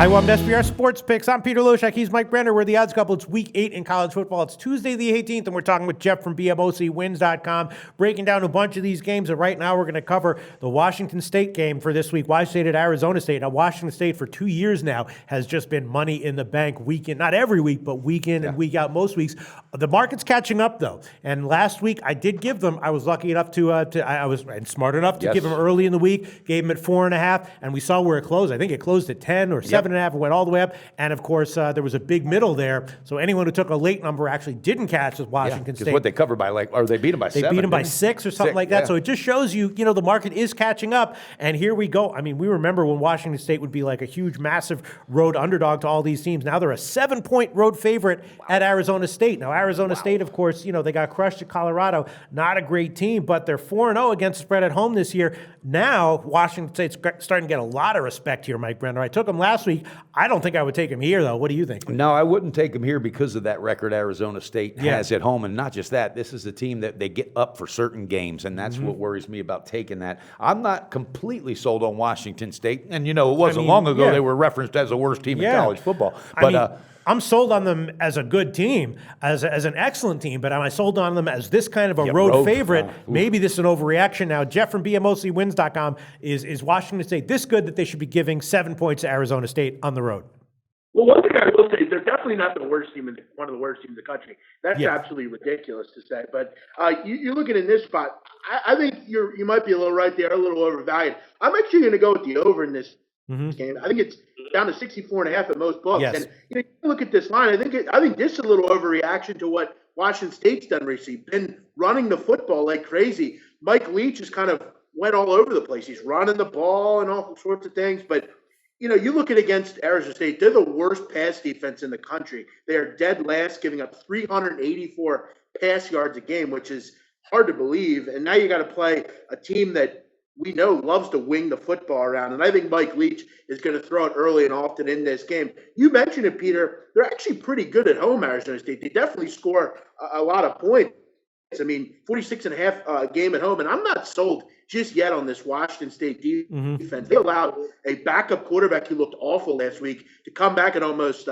Hi, welcome to SBR Sports Picks. I'm Peter Loshak. He's Mike Brenner. We're the odds couple. It's week 8 in college football. It's Tuesday the 18th, and we're talking with Jeff from BMOCWins.com, breaking down a bunch of these games. And right now, we're going to cover the Washington State game for this week. Washington State at Arizona State. Now, Washington State for 2 years now has just been money in the bank week in, not every week, but week in and week out most weeks. The market's catching up, though. And last week, I did give them, I was lucky enough I was smart enough to give them early in the week, gave them at 4.5, and we saw where it closed. I think it closed at 10 or 7.5 and went all the way up. And of course, there was a big middle there. So anyone who took a late number actually didn't catch with Washington State. What they covered by or they beat them by 7. They beat them by 6 or something like that. So it just shows you, the market is catching up. And here we go. I mean, we remember when Washington State would be like a huge, massive road underdog to all these teams. Now they're a 7-point road favorite at Arizona State. Now, Arizona State, of course, they got crushed at Colorado. Not a great team, but they're 4-0 against the spread at home this year. Now, Washington State's starting to get a lot of respect here, Mike Brenner. I took them last week. I don't think I would take him here, though. What do you think? No, I wouldn't take him here because of that record Arizona State has at home. And not just that, this is a team that they get up for certain games, and that's what worries me about taking that. I'm not completely sold on Washington State. And, it wasn't long ago they were referenced as the worst team in college football. But I'm sold on them as a good team, as an excellent team, but am I sold on them as this kind of a road favorite? Maybe this is an overreaction now. Jeff from BMOCWins.com is Washington State this good that they should be giving 7 points to Arizona State on the road? Well, one thing I will say is they're definitely not the worst team, one of the worst teams in the country. That's absolutely ridiculous to say. But you're looking in this spot. I think you might be a little right there, a little overvalued. I'm actually going to go with the over in this game. I think it's down to 64.5 at most books. Yes. And you look at this line. I think this is a little overreaction to what Washington State's done recently. Been running the football like crazy. Mike Leach has kind of went all over the place. He's running the ball and all sorts of things. But you look at against Arizona State, they're the worst pass defense in the country. They are dead last, giving up 384 pass yards a game, which is hard to believe. And now you got to play a team that we know loves to wing the football around. And I think Mike Leach is going to throw it early and often in this game. You mentioned it, Peter. They're actually pretty good at home, Arizona State. They definitely score a lot of points. I mean, 46.5 game at home. And I'm not sold just yet on this Washington State defense. They allowed a backup quarterback who looked awful last week to come back and almost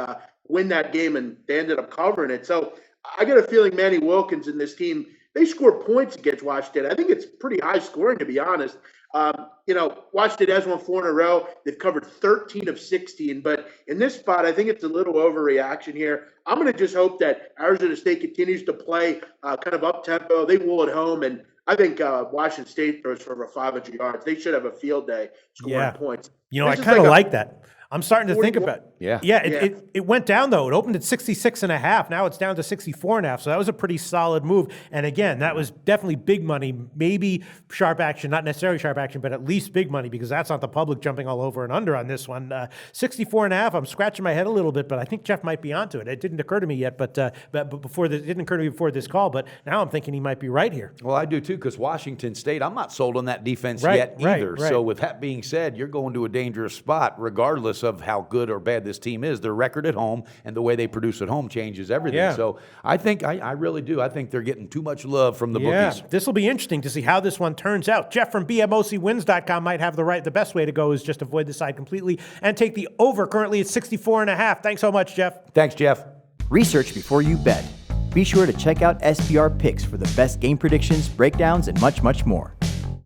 win that game, and they ended up covering it. So I got a feeling Manny Wilkins and this team, they score points against Washington. I think it's pretty high scoring, to be honest. Washington has won 4 in a row. They've covered 13 of 16. But in this spot, I think it's a little overreaction here. I'm going to just hope that Arizona State continues to play kind of up-tempo. They will at home, and I think Washington State throws for over 500 yards. They should have a field day scoring points. I kind of like that. I'm starting to think about it. Yeah. It went down, though. It opened at 66.5. Now it's down to 64.5. So that was a pretty solid move. And again, that was definitely big money, maybe sharp action, not necessarily sharp action, but at least big money, because that's not the public jumping all over and under on this one. 64.5, I'm scratching my head a little bit, but I think Jeff might be onto it. It didn't occur to me yet, but it didn't occur to me before this call, but now I'm thinking he might be right here. Well, I do too, because Washington State, I'm not sold on that defense yet either. Right. So with that being said, you're going to a dangerous spot, regardless of how good or bad this team is. Their record at home and the way they produce at home changes everything. Yeah. So I think, I really do. I think they're getting too much love from the bookies. This will be interesting to see how this one turns out. Jeff from BMOCWins.com might have the best way to go is just avoid the side completely and take the over. Currently at 64.5. Thanks so much, Jeff. Thanks, Jeff. Research before you bet. Be sure to check out SBR Picks for the best game predictions, breakdowns, and much, much more.